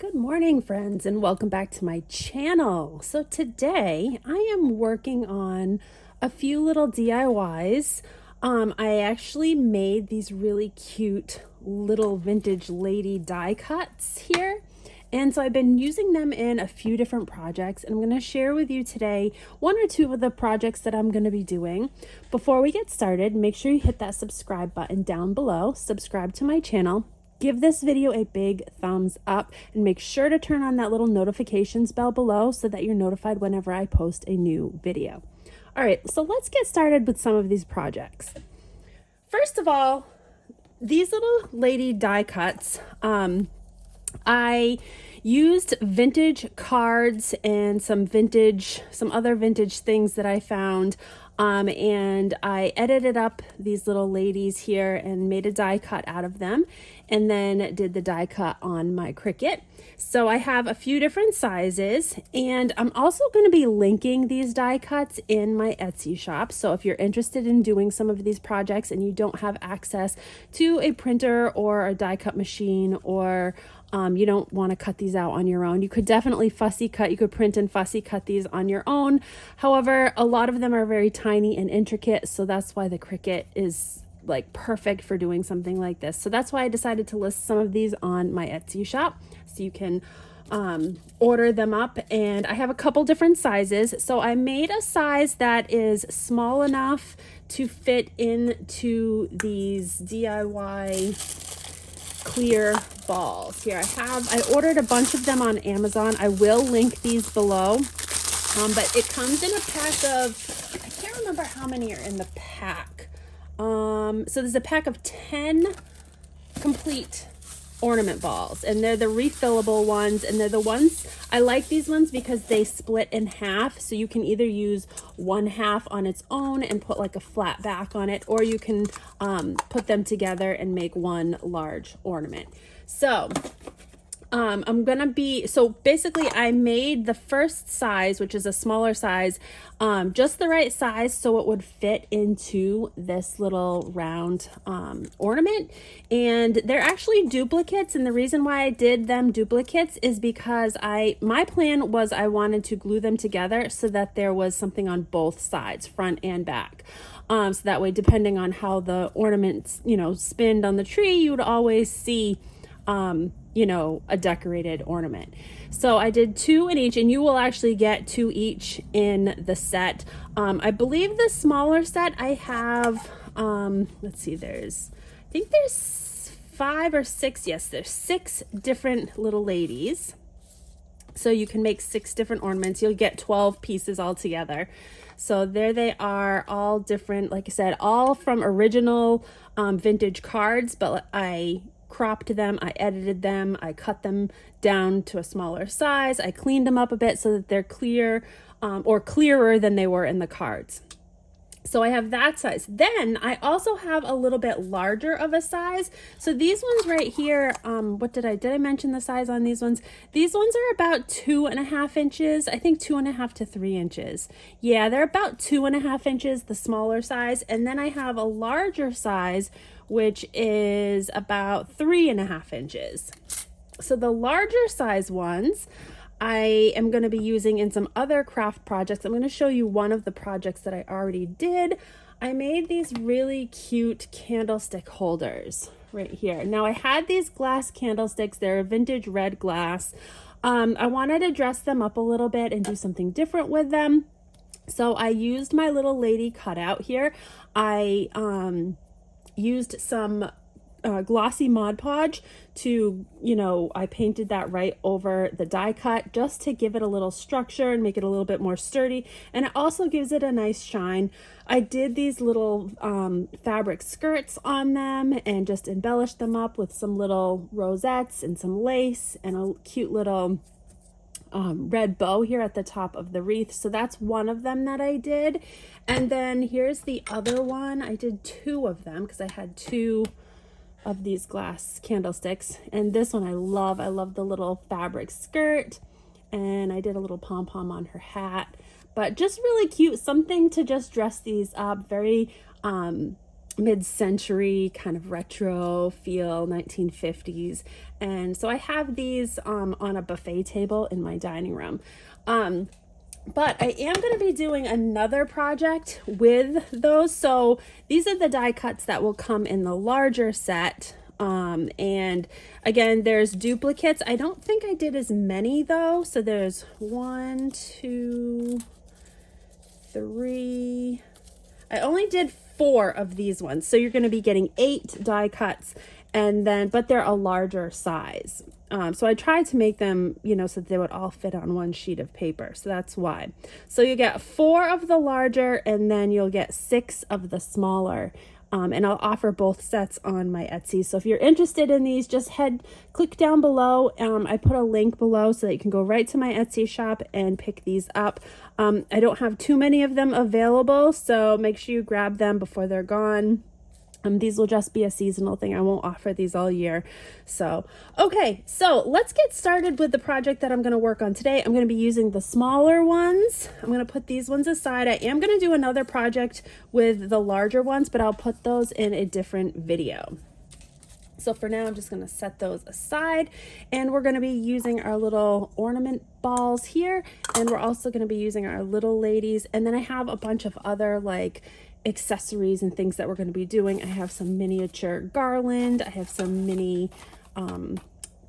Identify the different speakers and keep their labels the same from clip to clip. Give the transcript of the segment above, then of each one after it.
Speaker 1: Good morning, friends, and welcome back to my channel. So today I am working on a few little DIYs. I actually made these really cute little vintage lady die cuts here. And so I've been using them in a few different projects, and I'm going to share with you today one or two of the projects that I'm going to be doing. Before we get started, make sure you hit that subscribe button down below, subscribe to my channel. Give this video a big thumbs up and make sure to turn on that little notifications bell below so that you're notified whenever I post a new video. All right, so let's get started with some of these projects. First of all, these little lady die cuts, I used vintage cards and some other vintage things that I found. And I edited up these little ladies here and made a die cut out of them, and then did the die cut on my Cricut. So I have a few different sizes, and I'm also going to be linking these die cuts in my Etsy shop. So if you're interested in doing some of these projects and you don't have access to a printer or a die cut machine, or you don't want to cut these out on your own, you could definitely fussy cut. You could print and fussy cut these on your own. However, a lot of them are very tiny and intricate, so that's why the Cricut is like perfect for doing something like this. So that's why I decided to list some of these on my Etsy shop, so you can order them up. And I have a couple different sizes. So I made a size that is small enough to fit into these DIY clear balls. Here I ordered a bunch of them on Amazon. I will link these below, but it comes in a pack of, I can't remember how many are in the pack. So there's a pack of 10 complete ornament balls, and they're the refillable ones, and they're the ones I like. These ones because they split in half, so you can either use one half on its own and put like a flat back on it, or you can put them together and make one large ornament. So so basically I made the first size, which is a smaller size, just the right size so it would fit into this little round ornament. And they're actually duplicates, and the reason why I did them duplicates is because my plan was I wanted to glue them together so that there was something on both sides, front and back. So that way, depending on how the ornaments, spinned on the tree, you would always see a decorated ornament. So I did 2 in each, and you will actually get 2 each in the set. I believe the smaller set I have, let's see, I think there's 5 or 6. Yes, there's 6 different little ladies. So you can make 6 different ornaments. You'll get 12 pieces all together. So there they are, all different, like I said, all from original vintage cards, but I cropped them, I edited them, I cut them down to a smaller size, I cleaned them up a bit so that they're clear, or clearer than they were in the cards. So I have that size. Then I also have a little bit larger of a size. So these ones right here, did I mention the size on these ones? These ones are about 2.5 inches. I think 2.5 to 3 inches. Yeah, they're about 2.5 inches, the smaller size. And then I have a larger size, which is about 3.5 inches. So the larger size ones I am going to be using in some other craft projects. I'm going to show you one of the projects that I already did. I made these really cute candlestick holders right here. Now I had these glass candlesticks. They're vintage red glass. I wanted to dress them up a little bit and do something different with them. So I used my little lady cutout here. I used some glossy Mod Podge to, I painted that right over the die cut just to give it a little structure and make it a little bit more sturdy. And it also gives it a nice shine. I did these little fabric skirts on them and just embellished them up with some little rosettes and some lace and a cute little red bow here at the top of the wreath. So that's one of them that I did. And then here's the other one. I did 2 of them because I had 2 of these glass candlesticks, and this one I love the little fabric skirt, and I did a little pom-pom on her hat, but just really cute, something to just dress these up. Very mid-century kind of retro feel, 1950s. And so I have these on a buffet table in my dining room. But I am going to be doing another project with those. So these are the die cuts that will come in the larger set. And again, there's duplicates. I don't think I did as many though. So there's 1, 2, 3. I only did 4 of these ones. So you're going to be getting 8 die cuts, and then, but they're a larger size. So I tried to make them, you know, so they would all fit on one sheet of paper. So that's why. So you get 4 of the larger, and then you'll get 6 of the smaller. And I'll offer both sets on my Etsy. So if you're interested in these, just click down below. I put a link below so that you can go right to my Etsy shop and pick these up. I don't have too many of them available, so make sure you grab them before they're gone. These will just be a seasonal thing. I won't offer these all year. So, okay, so let's get started with the project that I'm going to work on today. I'm going to be using the smaller ones. I'm going to put these ones aside. I am going to do another project with the larger ones, but I'll put those in a different video. So for now, I'm just going to set those aside, and we're going to be using our little ornament balls here, and we're also going to be using our little ladies. And then I have a bunch of other like accessories and things that we're going to be doing. I have some miniature garland. I have some mini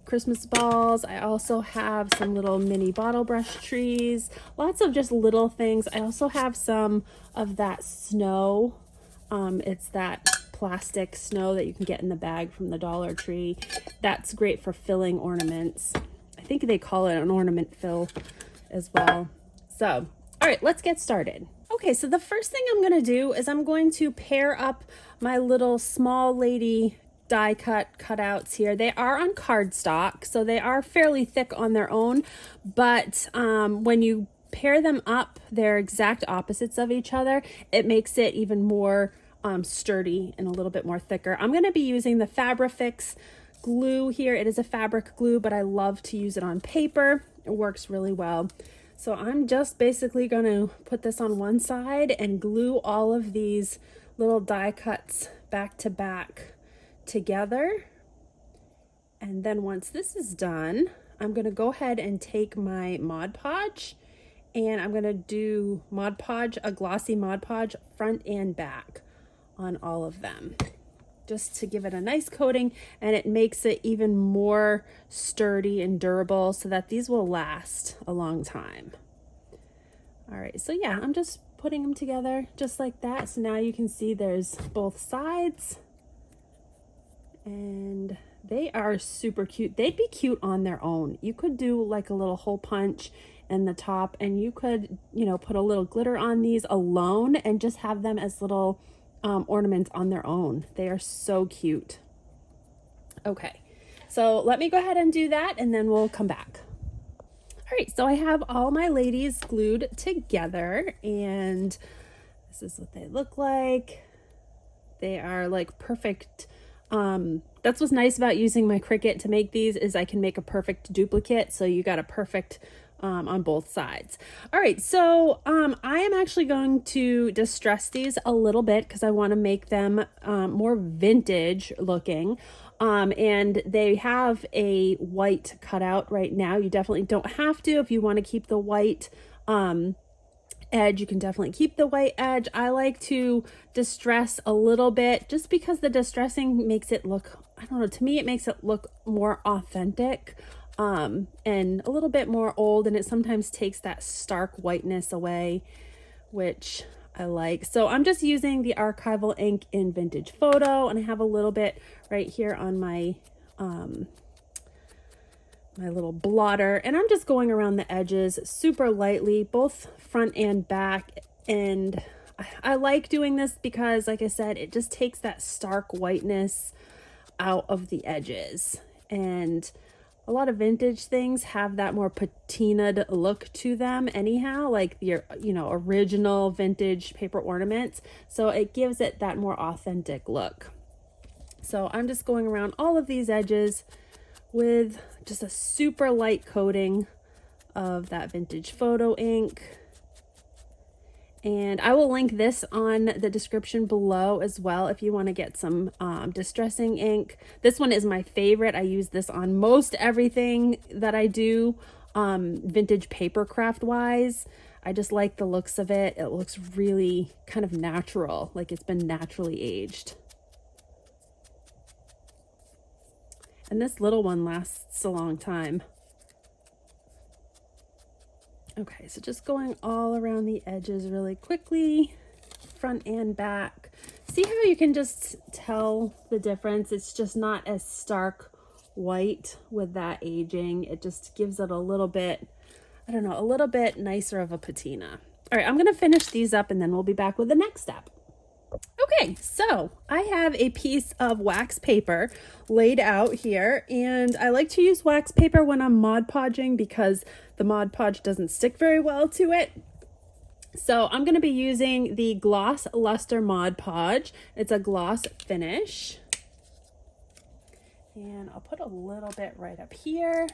Speaker 1: Christmas balls. I also have some little mini bottle brush trees, lots of just little things. I also have some of that snow. It's that plastic snow that you can get in the bag from the Dollar Tree. That's great for filling ornaments. I think they call it an ornament fill as well. So, all right, let's get started. Okay, so the first thing I'm going to do is I'm going to pair up my little small lady die cut cutouts here. They are on cardstock, so they are fairly thick on their own, but when you pair them up, they're exact opposites of each other. It makes it even more sturdy and a little bit more thicker. I'm going to be using the Fabrifix glue here. It is a fabric glue, but I love to use it on paper. It works really well. So I'm just basically going to put this on one side and glue all of these little die cuts back to back together. And then once this is done, I'm going to go ahead and take my Mod Podge, and I'm going to do Mod Podge, a glossy Mod Podge front and back on all of them, just to give it a nice coating, and it makes it even more sturdy and durable so that these will last a long time. All right, so yeah, I'm just putting them together just like that. So now you can see there's both sides, and they are super cute. They'd be cute on their own. You could do like a little hole punch in the top, and you could, you know, put a little glitter on these alone and just have them as little ornaments on their own. They are so cute. Okay, so let me go ahead and do that, and then we'll come back. All right, so I have all my ladies glued together, and this is what they look like. They are like perfect. That's what's nice about using my Cricut to make these, is I can make a perfect duplicate. So you got a perfect on both sides. All right, so I am actually going to distress these a little bit because I want to make them more vintage looking. And they have a white cutout right now. You definitely don't have to. If you want to keep the white edge, you can definitely keep the white edge. I like to distress a little bit just because the distressing makes it look, I don't know, to me it makes it look more authentic and a little bit more old, and it sometimes takes that stark whiteness away, which I like. So I'm just using the archival ink in Vintage Photo, and I have a little bit right here on my my little blotter, and I'm just going around the edges super lightly, both front and back. And I like doing this because, like I said, it just takes that stark whiteness out of the edges. And a lot of vintage things have that more patinaed look to them anyhow, like the, you know, original vintage paper ornaments. So it gives it that more authentic look. So I'm just going around all of these edges with just a super light coating of that Vintage Photo ink. And I will link this on the description below as well if you want to get some distressing ink. This one is my favorite. I use this on most everything that I do, vintage paper craft wise. I just like the looks of it. It looks really kind of natural, like it's been naturally aged. And this little one lasts a long time. Okay, so just going all around the edges really quickly, front and back. See how you can just tell the difference? It's just not as stark white with that aging. It just gives it a little bit, I don't know, a little bit nicer of a patina. All right, I'm gonna finish these up and then we'll be back with the next step. Okay, so I have a piece of wax paper laid out here, and I like to use wax paper when I'm Mod Podging because the Mod Podge doesn't stick very well to it. So I'm going to be using the Gloss Luster Mod Podge. It's a gloss finish. And I'll put a little bit right up here.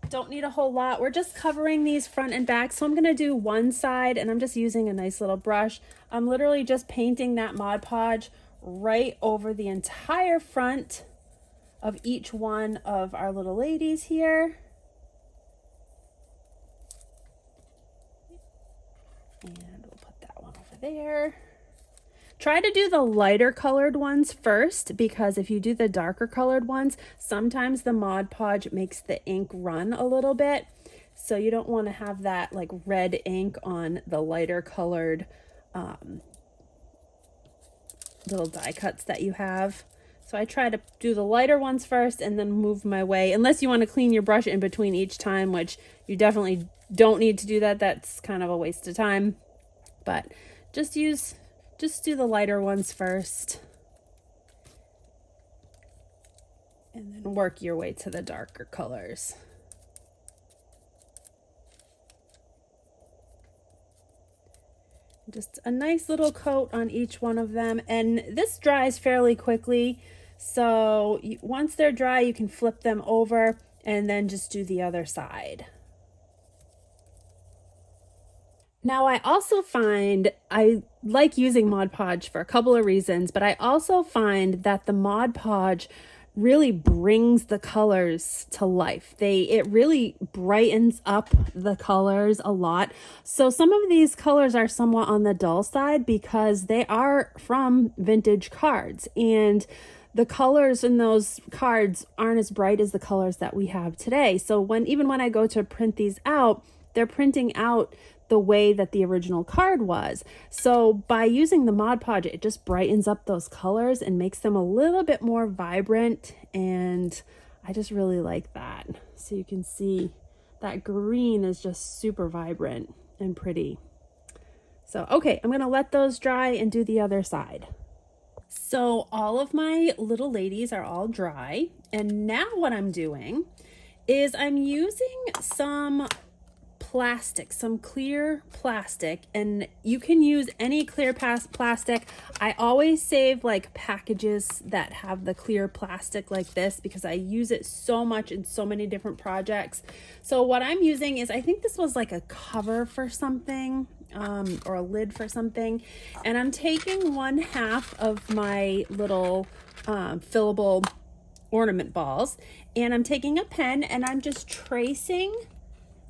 Speaker 1: Don't need a whole lot. We're just covering these front and back. So I'm going to do one side and I'm just using a nice little brush. I'm literally just painting that Mod Podge right over the entire front of each one of our little ladies here. And we'll put that one over there. Try to do the lighter colored ones first, because if you do the darker colored ones, sometimes the Mod Podge makes the ink run a little bit. So you don't want to have that like red ink on the lighter colored little die cuts that you have. So I try to do the lighter ones first and then move my way, unless you want to clean your brush in between each time, which you definitely don't need to do that. That's kind of a waste of time. But just do the lighter ones first and then work your way to the darker colors. Just a nice little coat on each one of them, and this dries fairly quickly, so once they're dry you can flip them over and then just do the other side. Now, I also find I like using Mod Podge for a couple of reasons, but I also find that the Mod Podge really brings the colors to life. It really brightens up the colors a lot. So some of these colors are somewhat on the dull side because they are from vintage cards, and the colors in those cards aren't as bright as the colors that we have today. So even when I go to print these out, they're printing out the way that the original card was. So by using the Mod Podge, it just brightens up those colors and makes them a little bit more vibrant, and I just really like that. So you can see that green is just super vibrant and pretty. So okay, I'm gonna let those dry and do the other side. So all of my little ladies are all dry, and now what I'm doing is I'm using some plastic, some clear plastic, and you can use any clear plastic. I always save like packages that have the clear plastic like this because I use it so much in so many different projects. So what I'm using is, I think this was like a cover for something, or a lid for something, and I'm taking 1/2 of my little fillable ornament balls, and I'm taking a pen and I'm just tracing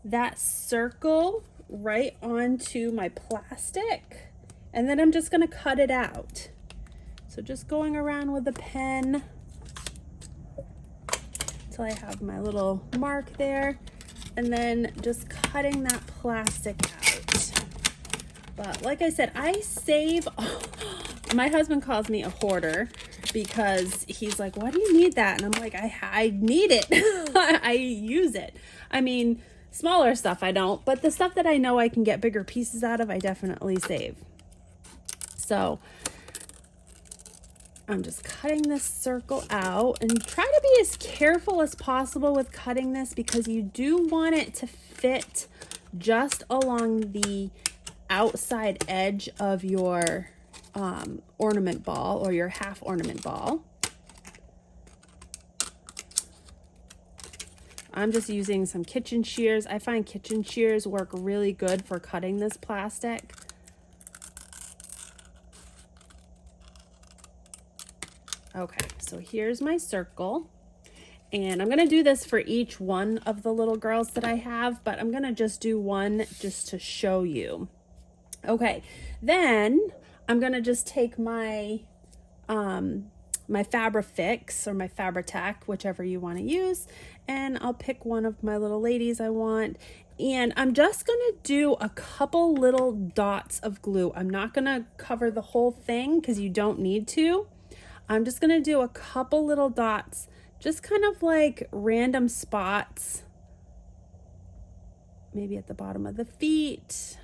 Speaker 1: that circle right onto my plastic, and then I'm just going to cut it out. So just going around with the pen until I have my little mark there, and then just cutting that plastic out. But like I said, I save, my husband calls me a hoarder because he's like, why do you need that? And I'm like, I need it. I use it. I mean, smaller stuff I don't, but the stuff that I know I can get bigger pieces out of, I definitely save. So I'm just cutting this circle out, and try to be as careful as possible with cutting this because you do want it to fit just along the outside edge of your ornament ball or your half ornament ball. I'm just using some kitchen shears. I find kitchen shears work really good for cutting this plastic. Okay, so here's my circle. And I'm gonna do this for each one of the little girls that I have, but I'm gonna just do one just to show you. Okay, then I'm gonna just take my my Fabrifix or my Fabri-Tac, whichever you want to use, and I'll pick one of my little ladies I want, and I'm just gonna do a couple little dots of glue. I'm not gonna cover the whole thing because you don't need to. I'm just gonna do a couple little dots, just kind of like random spots, maybe at the bottom of the feet,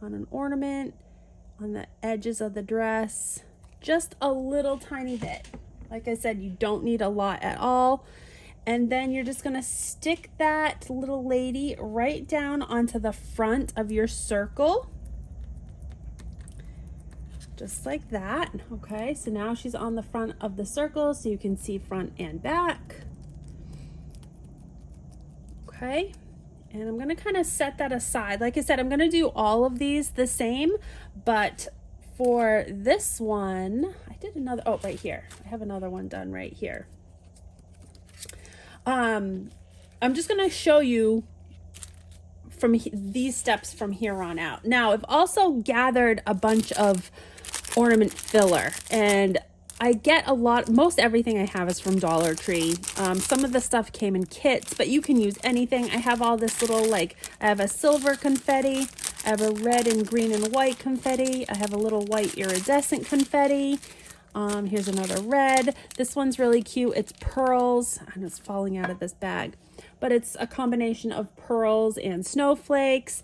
Speaker 1: on an ornament, on the edges of the dress, just a little tiny bit. Like I said, you don't need a lot at all. And then you're just gonna stick that little lady right down onto the front of your circle. Just like that. Okay, so now she's on the front of the circle so you can see front and back. Okay, and I'm gonna kind of set that aside. Like I said, I'm gonna do all of these the same, but for this one, I did another, oh, right here. I have another one done right here. I'm just gonna show you from these steps from here on out. Now, I've also gathered a bunch of ornament filler, and I get a lot, most everything I have is from Dollar Tree. Some of the stuff came in kits, but you can use anything. I have all this little, like, I have a silver confetti, I have a red and green and white confetti, I have a little white iridescent confetti. Here's another red. This one's really cute. It's pearls, and it's falling out of this bag, but it's a combination of pearls and snowflakes.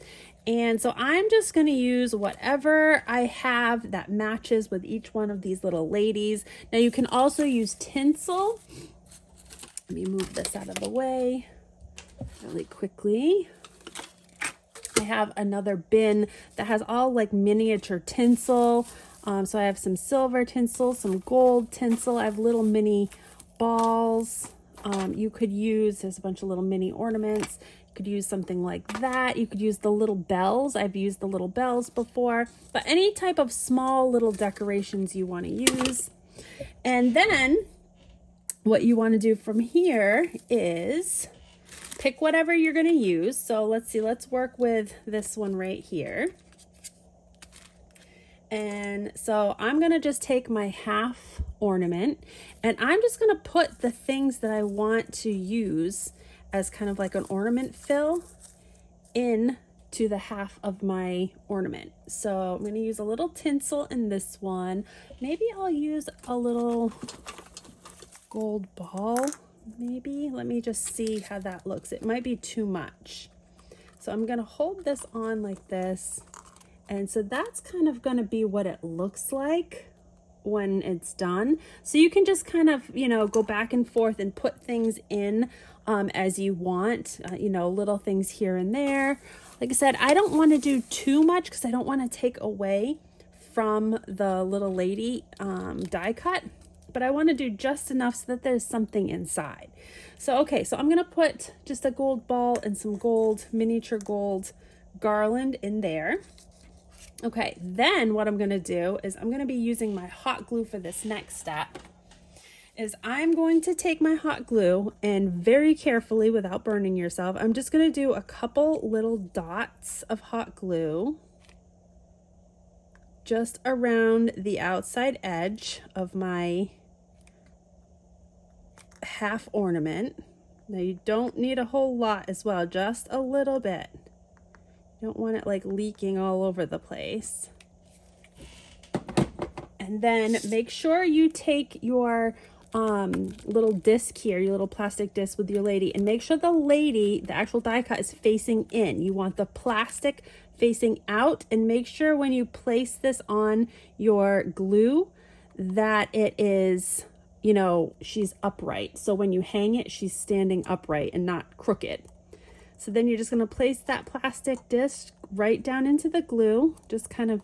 Speaker 1: And so I'm just going to use whatever I have that matches with each one of these little ladies. Now you can also use tinsel. Let me move this out of the way really quickly. I have another bin that has all like miniature tinsel. So I have some silver tinsel, some gold tinsel. I have little mini balls. You could use, there's a bunch of little mini ornaments. You could use something like that. You could use the little bells. I've used the little bells before, but any type of small little decorations you want to use. And then what you want to do from here is pick whatever you're going to use. So let's see, let's work with this one right here. And so I'm going to just take my half ornament, and I'm just going to put the things that I want to use as kind of like an ornament fill in to the half of my ornament. So I'm going to use a little tinsel in this one. Maybe I'll use a little gold ball. Maybe, let me just see how that looks. It might be too much. So I'm going to hold this on like this. And so that's kind of going to be what it looks like when it's done. So you can just kind of, you know, go back and forth and put things in as you want, you know, little things here and there. Like I said, I don't want to do too much because I don't want to take away from the little lady die cut, but I want to do just enough so that there's something inside. So, okay, so I'm going to put just a gold ball and some gold, miniature gold garland in there. Okay, then what I'm going to do is I'm going to be using my hot glue for this next step. Is I'm going to take my hot glue and very carefully, without burning yourself, I'm just going to do a couple little dots of hot glue just around the outside edge of my half ornament. Now you don't need a whole lot as well, just a little bit. You don't want it like leaking all over the place. And then make sure you take your little disc here, your little plastic disc with your lady, and make sure the lady, the actual die cut, is facing in. You want the plastic facing out, and make sure when you place this on your glue that it is, you know, she's upright. So when you hang it, she's standing upright and not crooked. So then you're just going to place that plastic disc right down into the glue. Just kind of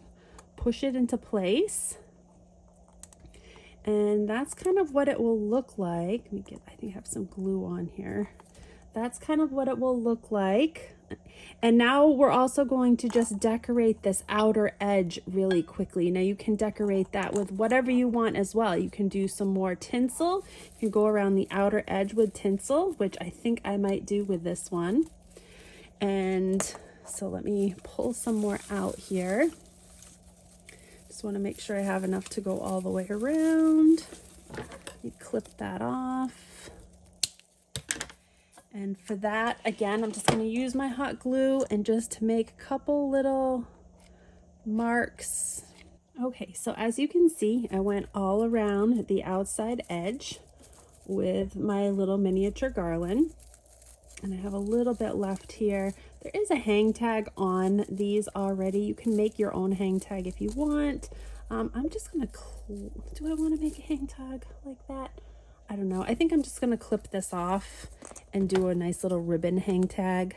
Speaker 1: push it into place. And that's kind of what it will look like. Let me get, I think I have some glue on here. That's kind of what it will look like And now we're also going to just decorate this outer edge really quickly. Now you can decorate that with whatever you want as well. You can do some more tinsel. You can go around the outer edge with tinsel, which I think I might do with this one. And so let me pull some more out here. Just want to make sure I have enough to go all the way around. Let me clip that off. And for that, again, I'm just going to use my hot glue and just make a couple little marks. Okay, so as you can see, I went all around the outside edge with my little miniature garland. And I have a little bit left here. There is a hang tag on these already. You can make your own hang tag if you want. I'm just gonna, do I wanna make a hang tag like that? I don't know. I think I'm just gonna clip this off and do a nice little ribbon hang tag.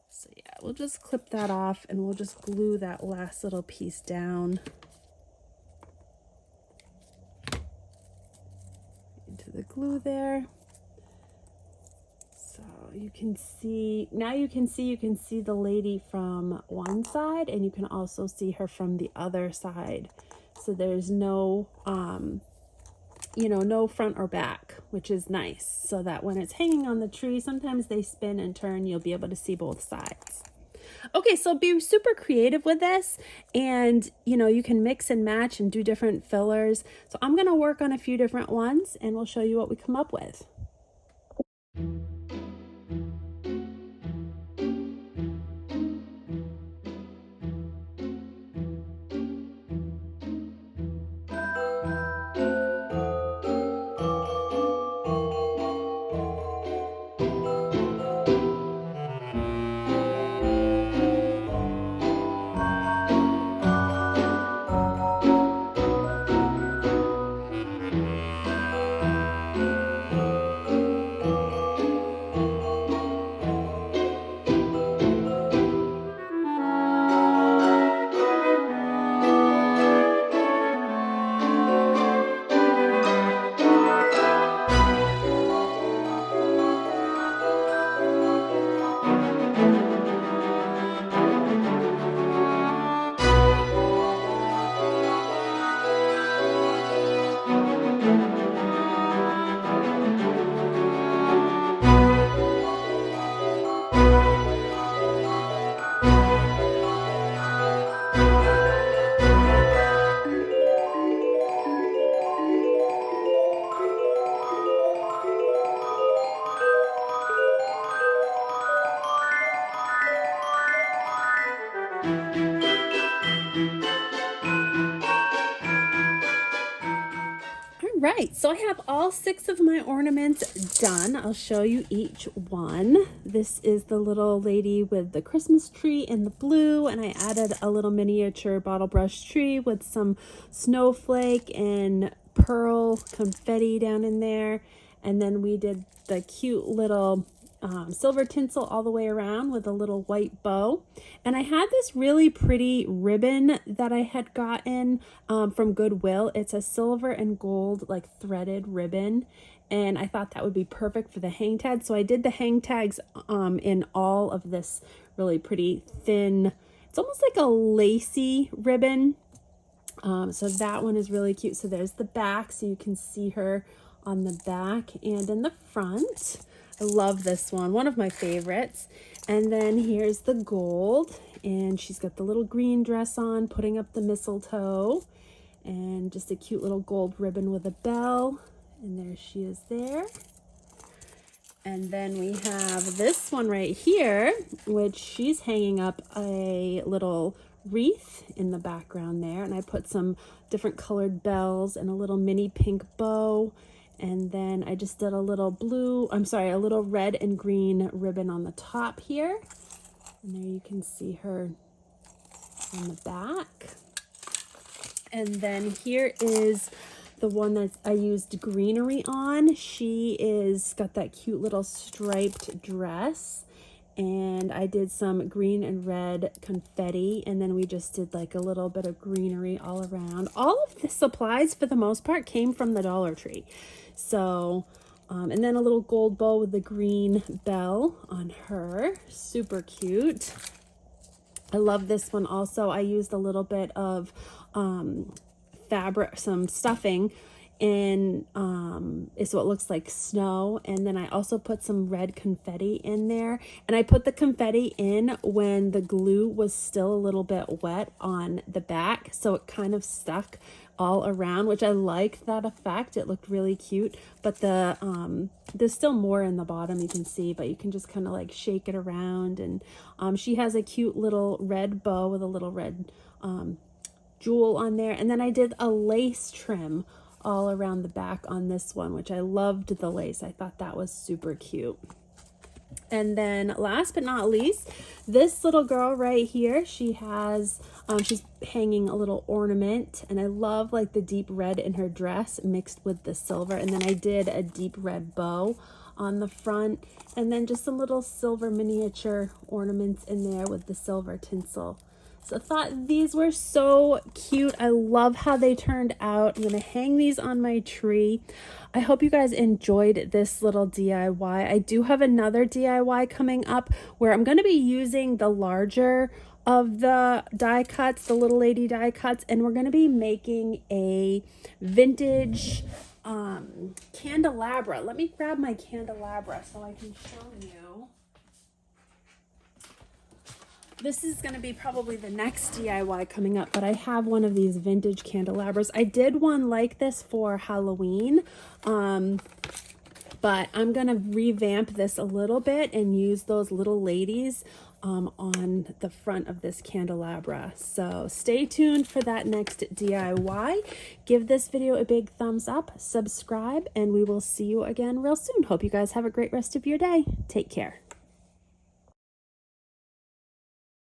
Speaker 1: So yeah, we'll just clip that off and we'll just glue that last little piece down into the glue there. So you can see, now you can see the lady from one side and you can also see her from the other side. So there's no, you know, no front or back, which is nice. So that when it's hanging on the tree, sometimes they spin and turn, you'll be able to see both sides. Okay, so be super creative with this, and you know, you can mix and match and do different fillers. So I'm gonna work on a few different ones and we'll show you what we come up with. Right, so I have all 6 of my ornaments done. I'll show you each one. This is the little lady with the Christmas tree in the blue, and I added a little miniature bottle brush tree with some snowflake and pearl confetti down in there. And then we did the cute little silver tinsel all the way around with a little white bow. And I had this really pretty ribbon that I had gotten from Goodwill. It's a silver and gold like threaded ribbon, and I thought that would be perfect for the hang tag. So I did the hang tags in all of this really pretty thin, it's almost like a lacy ribbon. So that one is really cute. So there's the back, so you can see her on the back and in the front. I love this one of my favorites. And then here's the gold, and she's got the little green dress on, putting up the mistletoe, and just a cute little gold ribbon with a bell, and there she is there. And then we have this one right here, which she's hanging up a little wreath in the background there, and I put some different colored bells and a little mini pink bow. And then I just did a little a little red and green ribbon on the top here. And there you can see her on the back. And then here is the one that I used greenery on. She is got that cute little striped dress. And I did some green and red confetti, and then we just did like a little bit of greenery all around. All of the supplies for the most part came from the Dollar Tree. So And then a little gold bow with the green bell on her. Super cute. I love this one also. I used a little bit of fabric, some stuffing, and so it looks like snow. And then I also put some red confetti in there, and I put the confetti in when the glue was still a little bit wet on the back, so it kind of stuck all around, which I liked that effect. It looked really cute. But the there's still more in the bottom, you can see, but you can just kind of like shake it around. And she has a cute little red bow with a little red jewel on there. And then I did a lace trim all around the back on this one, which I loved the lace. I thought that was super cute. And then last but not least, this little girl right here, she has, she's hanging a little ornament, and I love like the deep red in her dress mixed with the silver. And then I did a deep red bow on the front, and then just some little silver miniature ornaments in there with the silver tinsel. So I thought these were so cute. I love how they turned out. I'm going to hang these on my tree. I hope you guys enjoyed this little DIY. I do have another DIY coming up where I'm going to be using the larger of the die cuts, the Little Lady die cuts, and we're going to be making a vintage candelabra. Let me grab my candelabra so I can show you. This is going to be probably the next DIY coming up, but I have one of these vintage candelabras. I did one like this for Halloween, but I'm going to revamp this a little bit and use those little ladies on the front of this candelabra. So stay tuned for that next DIY. Give this video a big thumbs up, subscribe, and we will see you again real soon. Hope you guys have a great rest of your day. Take care.